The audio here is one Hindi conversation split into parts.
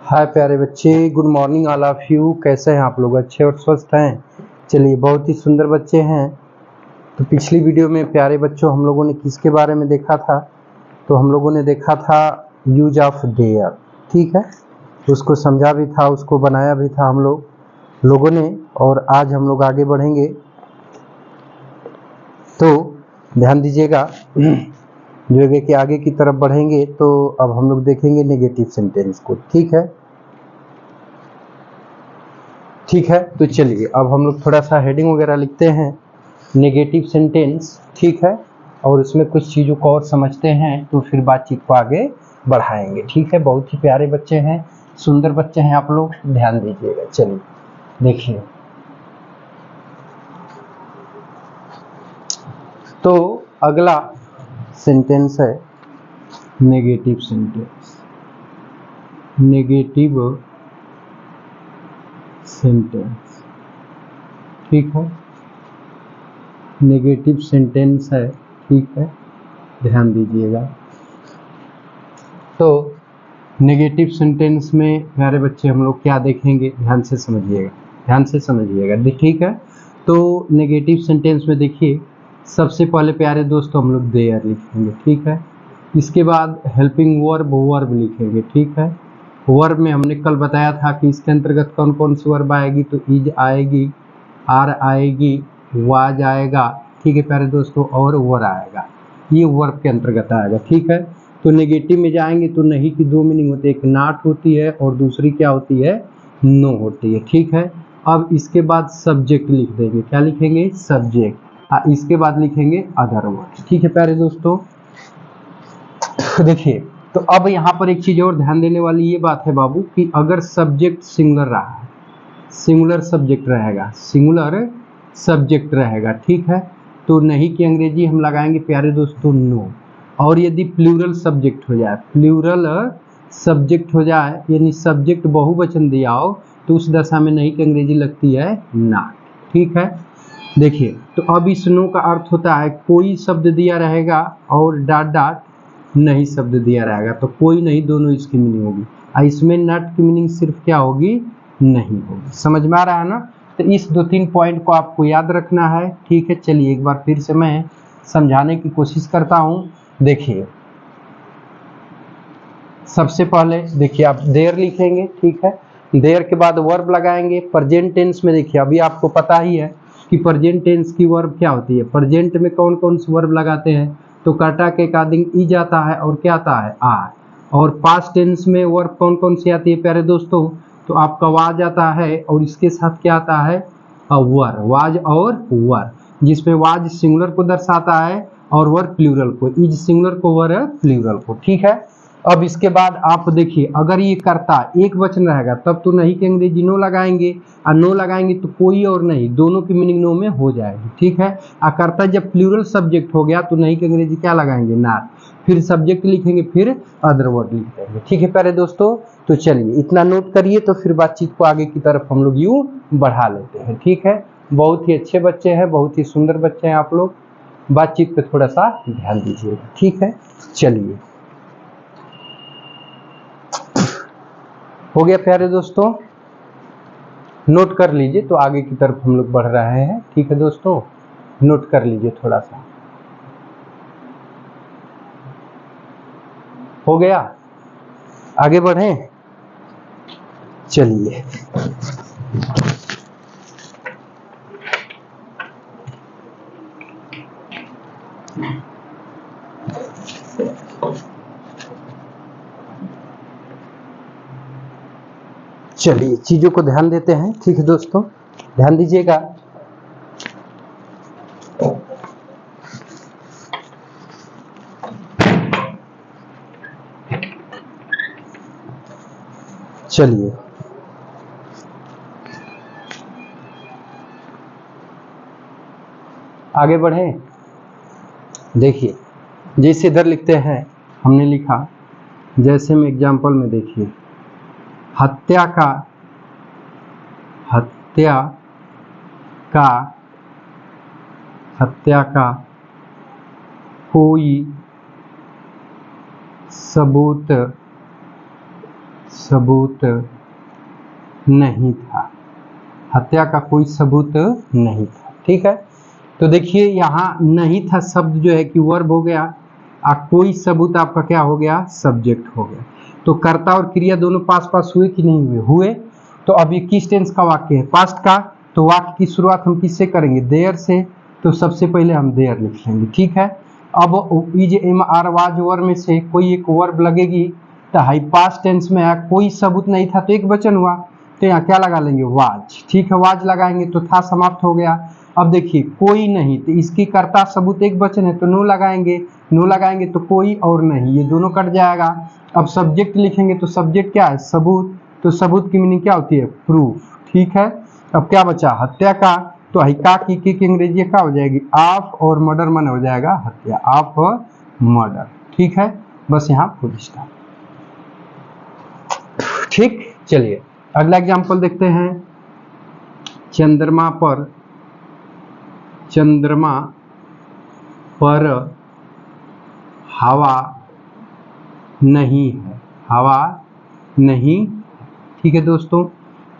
हाय प्यारे बच्चे, good morning all of you. कैसे हैं आप लोग? अच्छे और स्वस्थ हैं? चलिए, बहुत ही सुंदर बच्चे हैं। तो पिछली वीडियो में प्यारे बच्चों हम लोगों ने किसके बारे में देखा था? तो हम लोगों ने देखा था यूज ऑफ देयर, ठीक है। उसको समझा भी था, उसको बनाया भी था हम लोगों ने। और आज हम लोग आगे बढ़ेंगे, तो ध्यान दीजिएगा। जो है कि आगे की तरफ बढ़ेंगे तो अब हम लोग देखेंगे नेगेटिव सेंटेंस को, ठीक है। ठीक है, तो चलिए अब हम लोग थोड़ा सा हेडिंग वगैरह लिखते हैं नेगेटिव सेंटेंस, ठीक है। और उसमें कुछ चीज़ों को और समझते हैं, तो फिर बातचीत को आगे बढ़ाएंगे, ठीक है। बहुत ही प्यारे बच्चे हैं, सुंदर बच्चे हैं आप लोग, ध्यान दीजिएगा। चलिए देखिए, तो अगला सेंटेंस है नेगेटिव सेंटेंस। नेगेटिव सेंटेंस, ठीक है। नेगेटिव सेंटेंस है, ठीक है, ध्यान दीजिएगा। तो नेगेटिव सेंटेंस में प्यारे बच्चे हम लोग क्या देखेंगे? ध्यान से समझिएगा, ध्यान से समझिएगा, ठीक है। तो नेगेटिव सेंटेंस में देखिए, सबसे पहले प्यारे दोस्तों हम लोग देयर लिखेंगे, ठीक है। इसके बाद हेल्पिंग वर्ब लिखेंगे, ठीक है। वर्ब में हमने कल बताया था कि इसके अंतर्गत कौन कौन सी वर्ब आएगी, तो इज आएगी, आर आएगी, वाज आएगा, ठीक है प्यारे दोस्तों, और वर आएगा। ये वर्ब के अंतर्गत आएगा, ठीक है। तो नेगेटिव में जाएंगे तो नहीं की दो मीनिंग होती है, एक नॉट होती है और दूसरी क्या होती है? नो होती है, ठीक है। अब इसके बाद सब्जेक्ट लिख देंगे, क्या लिखेंगे? सब्जेक्ट। इसके बाद लिखेंगे अदर वर्ड, ठीक है प्यारे दोस्तों। देखिए, तो अब यहाँ पर एक चीज और ध्यान देने वाली ये बात है बाबू, कि अगर सब्जेक्ट सिंगुलर रहा है, सिंगुलर सब्जेक्ट रहेगा, सिंगुलर सब्जेक्ट रहेगा, ठीक है, तो नहीं की अंग्रेजी हम लगाएंगे प्यारे दोस्तों नो। और यदि प्लूरल सब्जेक्ट हो जाए, प्लूरल सब्जेक्ट हो जाए, यानी सब्जेक्ट बहुवचन दिया हो, तो उस दशा में नहीं की अंग्रेजी लगती है नॉट, ठीक है। देखिए, तो अब इस नो का अर्थ होता है कोई शब्द दिया रहेगा और डॉट डॉट नहीं शब्द दिया रहेगा, तो कोई नहीं, दोनों इसकी मीनिंग होगी। और इसमें नॉट की मीनिंग सिर्फ क्या होगी? नहीं होगी। समझ में आ रहा है ना? तो इस 2-3 पॉइंट को आपको याद रखना है, ठीक है। चलिए एक बार फिर से मैं समझाने की कोशिश करता हूं। देखिए, सबसे पहले देखिए आप देयर लिखेंगे, ठीक है। देयर के बाद वर्ब लगाएंगे। प्रेजेंट टेंस में देखिए, अभी आपको पता ही है कि प्रेजेंट टेंस की वर्ब क्या होती है। प्रेजेंट में कौन कौन सी वर्ब लगाते हैं? तो काटा के अकॉर्डिंग इज आता है, और क्या आता है? आर। और पास्ट टेंस में वर्ब कौन कौन सी आती है प्यारे दोस्तों? तो आपका वाज आता है, और इसके साथ क्या आता है? वर, वाज और वर, जिसमें वाज सिंगुलर को दर्शाता है और वर प्लूरल को, इज सिंगुलर को, वर प्लूरल को, ठीक है। अब इसके बाद आप देखिए, अगर ये कर्ता एक वचन रहेगा तब तो नहीं के अंग्रेजी नो लगाएंगे, और नो लगाएंगे तो कोई और नहीं, दोनों की मीनिंग नो में हो जाएगी, ठीक है। और कर्ता जब प्लूरल सब्जेक्ट हो गया तो नहीं के अंग्रेजी क्या लगाएंगे? नॉट। फिर सब्जेक्ट लिखेंगे, फिर अदर वर्ड लिख देंगे, ठीक है प्यारे दोस्तों। तो चलिए इतना नोट करिए, तो फिर बातचीत को आगे की तरफ हम लोग यूं बढ़ा लेते हैं, ठीक है। बहुत ही अच्छे बच्चे हैं, बहुत ही सुंदर बच्चे हैं आप लोग। बातचीत पे थोड़ा सा ध्यान दीजिएगा, ठीक है। चलिए, हो गया प्यारे दोस्तों? नोट कर लीजिए, तो आगे की तरफ हम लोग बढ़ रहे हैं, ठीक है दोस्तों। नोट कर लीजिए थोड़ा सा। हो गया? आगे बढ़ें? चलिए, चलिए चीजों को ध्यान देते हैं, ठीक है दोस्तों, ध्यान दीजिएगा। चलिए, आगे बढ़ें। देखिए, जैसे इधर लिखते हैं, हमने लिखा, जैसे में एग्जाम्पल में देखिए, हत्या का कोई सबूत नहीं था, हत्या का कोई सबूत नहीं था। ठीक है, तो देखिए यहाँ नहीं था शब्द जो है कि वर्ब हो गया, कोई सबूत आपका क्या हो गया, सब्जेक्ट हो गया। तो कर्ता और क्रिया दोनों पास पास हुए कि नहीं हुए, हुए। तो अब ये किस टेंस का वाक्य है, पास्ट का। तो वाक्य की शुरुआत हम किससे करेंगे, देयर से। तो सबसे पहले हम देयर लिख लेंगे। ठीक है, अब is am are was verb में से कोई एक वर्ब लगेगी, तो हाई पास्ट टेंस में है, कोई सबूत नहीं था तो एक वचन हुआ, तो यहाँ क्या लगा लेंगे, वाज। ठीक है, वाज लगाएंगे तो था समाप्त हो गया। अब देखिए कोई नहीं, तो इसकी कर्ता सबूत एक वचन है तो नो लगाएंगे, नो लगाएंगे तो कोई और नहीं, ये दोनों कट जाएगा। अब सब्जेक्ट लिखेंगे तो सब्जेक्ट क्या है, सबूत। तो सबूत की मीनिंग क्या होती है, प्रूफ। ठीक है, अब क्या बचा, हत्या का। तो हिका की अंग्रेजी क्या हो जाएगी, ऑफ, और मर्डर मन हो जाएगा हत्या, ऑफ मर्डर। ठीक है, बस यहाँ फुल स्टॉप। ठीक, चलिए अगला एग्जांपल देखते हैं। चंद्रमा पर हवा नहीं है, हवा नहीं। ठीक है दोस्तों,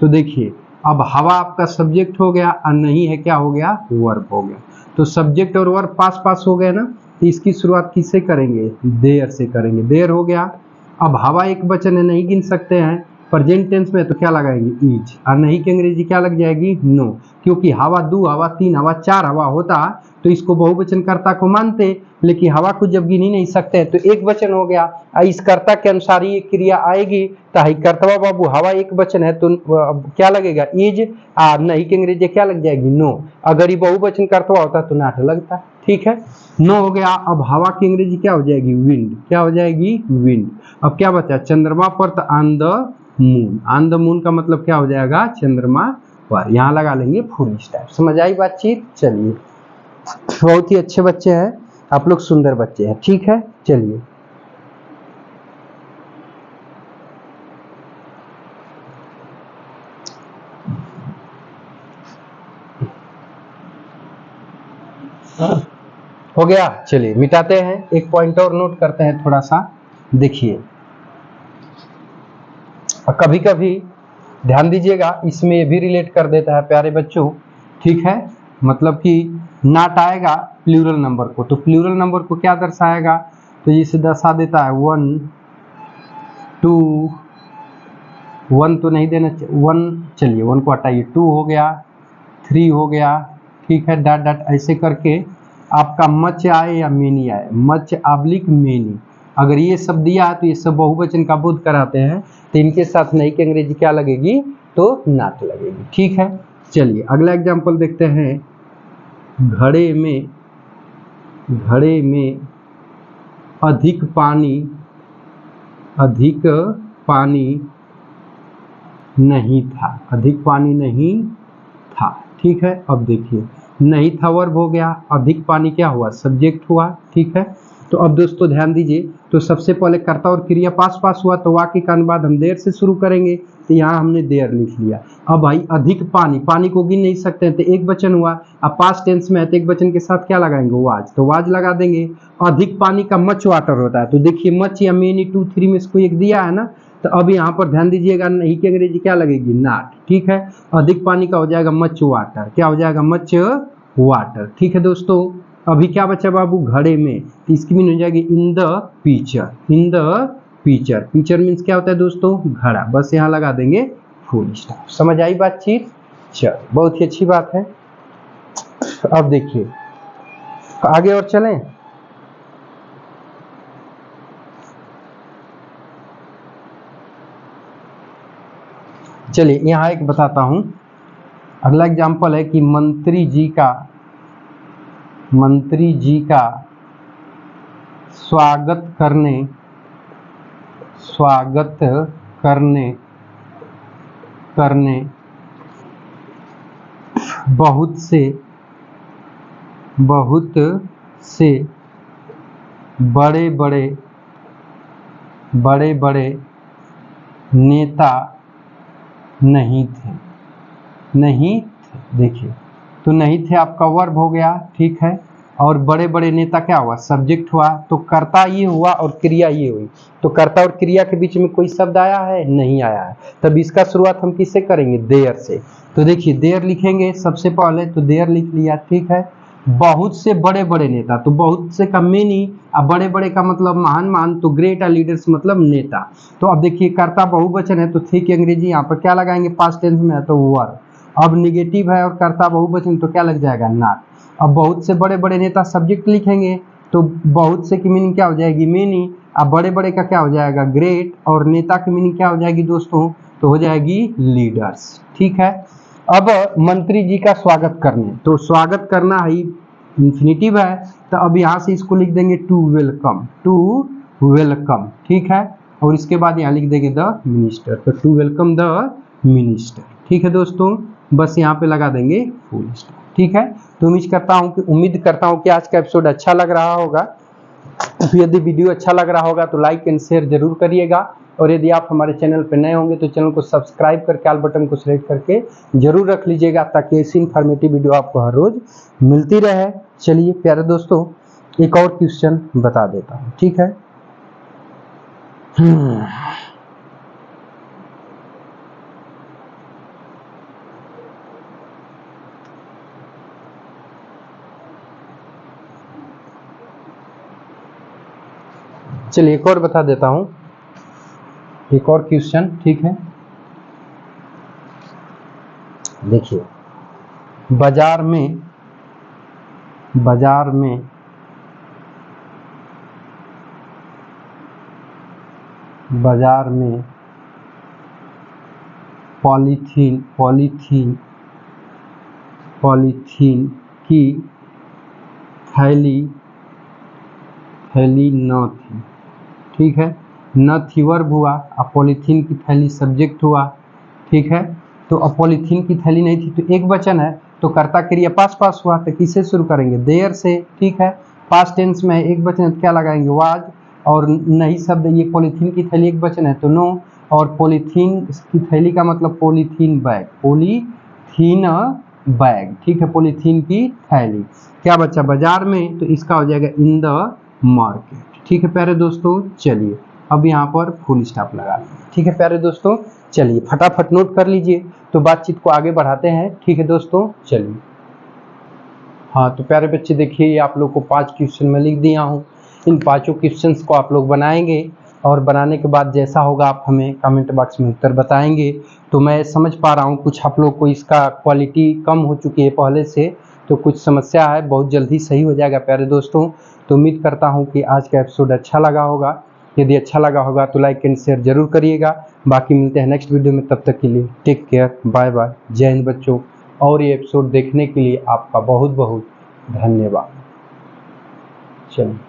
तो देखिए अब हवा आपका सब्जेक्ट हो गया और नहीं है क्या हो गया, वर्ब हो गया। तो सब्जेक्ट और वर्ब पास पास हो गए ना, तो इसकी शुरुआत किससे करेंगे, देयर से करेंगे, देयर हो गया। अब हवा एक वचन है, नहीं गिन सकते हैं, प्रेजेंट टेंस में तो क्या लगाएंगे, इज, और नहीं की अंग्रेजी क्या लग जाएगी, नो। क्योंकि हवा 2, हवा 3, हवा 4 हवा होता तो इसको बहुवचन कर्ता को मानते, लेकिन हवा को जब गिन ही नहीं सकते तो एक वचन हो गया। इस कर्ता के अनुसार ये क्रिया आएगी, तो कर्तवा बाबू हवा एक वचन है तो क्या लगेगा, इज, नहीं की अंग्रेजी क्या लग जाएगी, नो। अगर ये बहुवचन कर्तवा होता तो नाट लगता। ठीक है, नो हो गया। अब हवा की अंग्रेजी क्या हो जाएगी, विंड, क्या हो जाएगी, विंड। अब क्या बचा, चंद्रमा पर, तो on the moon, on the moon का मतलब क्या हो जाएगा, चंद्रमा पर। यहाँ लगा लेंगे फुल स्टॉप। समझ आई बातचीत। चलिए, बहुत ही अच्छे बच्चे हैं आप लोग, सुंदर बच्चे हैं। ठीक है, चलिए हो गया। चलिए मिटाते हैं, एक पॉइंट और नोट करते हैं थोड़ा सा। देखिए कभी कभी ध्यान दीजिएगा, इसमें ये भी रिलेट कर देता है प्यारे बच्चों। ठीक है, मतलब कि नाट आएगा प्लूरल नंबर को, तो प्लूरल नंबर को क्या दर्शाएगा, तो इसे दर्शा देता है 1 2, 1 तो नहीं देना, 1 चलिए 1 को हटाइए, 2 हो गया, 3 हो गया। ठीक है, डॉट डॉट ऐसे करके आपका मच आए या मेनी आए, मच आब्लिक मेनी, अगर ये सब दिया है तो ये सब बहुवचन का बोध कराते हैं, तो इनके साथ नहीं की अंग्रेजी क्या लगेगी, तो नाट लगेगी। ठीक है, चलिए अगला एग्जांपल देखते हैं। घड़े में अधिक पानी नहीं था, अधिक पानी नहीं था। ठीक है, अब देखिए नहीं था वर्ब हो गया, अधिक पानी क्या हुआ, सब्जेक्ट हुआ। ठीक है, तो अब दोस्तों ध्यान दीजिए, तो सबसे पहले कर्ता और क्रिया पास पास हुआ, तो वाक्य का अनुवाद हम देर से शुरू करेंगे, तो यहाँ हमने देर लिख लिया। अब भाई अधिक पानी, पानी को गिन नहीं सकते हैं तो एक वचन हुआ, अब पास्ट टेंस में है तो एक वचन के साथ क्या लगाएंगे, वाज, तो वाज लगा देंगे। अधिक पानी का मच वाटर होता है, तो देखिए मच या मेनी 2 3 में इसको एक दिया है ना, तो अब यहाँ पर ध्यान दीजिएगा, नहीं की अंग्रेजी क्या लगेगी, नाट। ठीक है, अधिक पानी का हो जाएगा मच वाटर, क्या हो जाएगा, मच वाटर। ठीक है दोस्तों, अभी क्या बचा बाबू, घड़े में, तो इसकी मीन हो जाएगी in the picture, in the picture. Picture means क्या होता है दोस्तों, घड़ा, बस यहाँ लगा देंगे फुल स्टॉप। समझ आई बातचीत। चलो बहुत ही अच्छी बात है। अब देखिए आगे और चलें। चलिए यहाँ एक बताता हूं, अगला एग्जाम्पल है कि मंत्री जी का स्वागत करने बहुत से बड़े नेता नहीं थे, देखिए तो नहीं थे आपका वर्ब हो गया। ठीक है, और बड़े बड़े नेता क्या हुआ, सब्जेक्ट हुआ, तो कर्ता ये हुआ और क्रिया ये हुई। तो कर्ता और क्रिया के बीच में कोई शब्द आया है, नहीं आया है। तब इसका शुरुआत हम किससे करेंगे, देयर से। तो देखिए देयर लिखेंगे सबसे पहले, तो देयर लिख लिया, ठीक है। बहुत से बड़े बड़े नेता, तो बहुत से का मेनी, अब बड़े बड़े का मतलब महान महान, तो ग्रेट लीडर्स मतलब नेता। तो अब देखिए कर्ता बहुवचन है तो थे की अंग्रेजी यहाँ पर क्या लगाएंगे, पास्ट टेंस में है तो वर। अब निगेटिव है और कर्ता बहुवचन तो क्या लग जाएगा, नॉट। अब बहुत से बड़े बड़े नेता सब्जेक्ट लिखेंगे तो बहुत से की मीनिंग क्या हो जाएगी, मेनी। अब बड़े बड़े का क्या हो जाएगा, ग्रेट, और नेता की मीनिंग क्या हो जाएगी दोस्तों, तो हो जाएगी लीडर्स, ठीक है। अब मंत्री जी का स्वागत करने, तो स्वागत करना है इंफिनिटिव है, तो अब यहाँ से इसको लिख देंगे टू वेलकम, टू वेलकम, ठीक है। और इसके बाद यहाँ लिख देंगे द मिनिस्टर, तो टू वेलकम द मिनिस्टर, ठीक है दोस्तों। बस यहाँ पे लगा देंगे फुल स्टॉप, ठीक है। तो उम्मीद करता हूँ कि आज का एपिसोड अच्छा लग रहा होगा। यदि वीडियो अच्छा लग रहा होगा तो लाइक एंड शेयर जरूर करिएगा, और यदि आप हमारे चैनल पर नए होंगे तो चैनल को सब्सक्राइब करके ऑल बटन को सिलेक्ट करके जरूर रख लीजिएगा, ताकि ऐसी इन्फॉर्मेटिव वीडियो आपको हर रोज मिलती रहे। चलिए प्यारे दोस्तों, एक और क्वेश्चन बता देता हूँ, ठीक है। चलिए एक और बता देता हूँ, एक और क्वेश्चन, ठीक है। देखिए बाजार में पॉलीथीन की थैली न थी, ठीक है। न थी वर्ब हुआ, अब पॉलीथीन की थैली सब्जेक्ट हुआ, ठीक है। तो अब पॉलीथीन की थैली नहीं थी तो एक वचन है, तो कर्ता क्रिया पास हुआ, तो किससे शुरू करेंगे, देयर से, ठीक है। पास्ट टेंस में एक वचन है तो क्या लगाएंगे, वाज, और नहीं शब्द, ये पॉलीथीन की थैली एक वचन है तो नो, और पॉलीथीन की थैली का मतलब पॉलीथीन बैग, ठीक है। पॉलीथीन की थैली क्या बच्चा, बाजार में, तो इसका हो जाएगा इन द मार्केट, ठीक है प्यारे दोस्तों। चलिए अब यहाँ पर फुल स्टॉप लगा लें, ठीक है प्यारे दोस्तों। चलिए फटाफट नोट कर लीजिए, तो बातचीत को आगे बढ़ाते हैं, ठीक है दोस्तों। चलिए हाँ, तो प्यारे बच्चे देखिए, आप लोग को 5 क्वेश्चन मैं लिख दिया हूँ। इन 5 क्वेश्चंस को आप लोग बनाएंगे, और बनाने के बाद जैसा होगा आप हमें कमेंट बॉक्स में उत्तर बताएंगे। तो मैं समझ पा रहा हूँ कुछ आप लोग को इसका क्वालिटी कम हो चुकी है पहले से, तो कुछ समस्या है, बहुत जल्दी सही हो जाएगा प्यारे दोस्तों। तो उम्मीद करता हूँ कि आज का एपिसोड अच्छा लगा होगा। यदि अच्छा लगा होगा तो लाइक एंड शेयर जरूर करिएगा। बाकी मिलते हैं नेक्स्ट वीडियो में, तब तक के लिए टेक केयर, बाय बाय, जय हिंद बच्चों। और ये एपिसोड देखने के लिए आपका बहुत बहुत धन्यवाद। चलिए।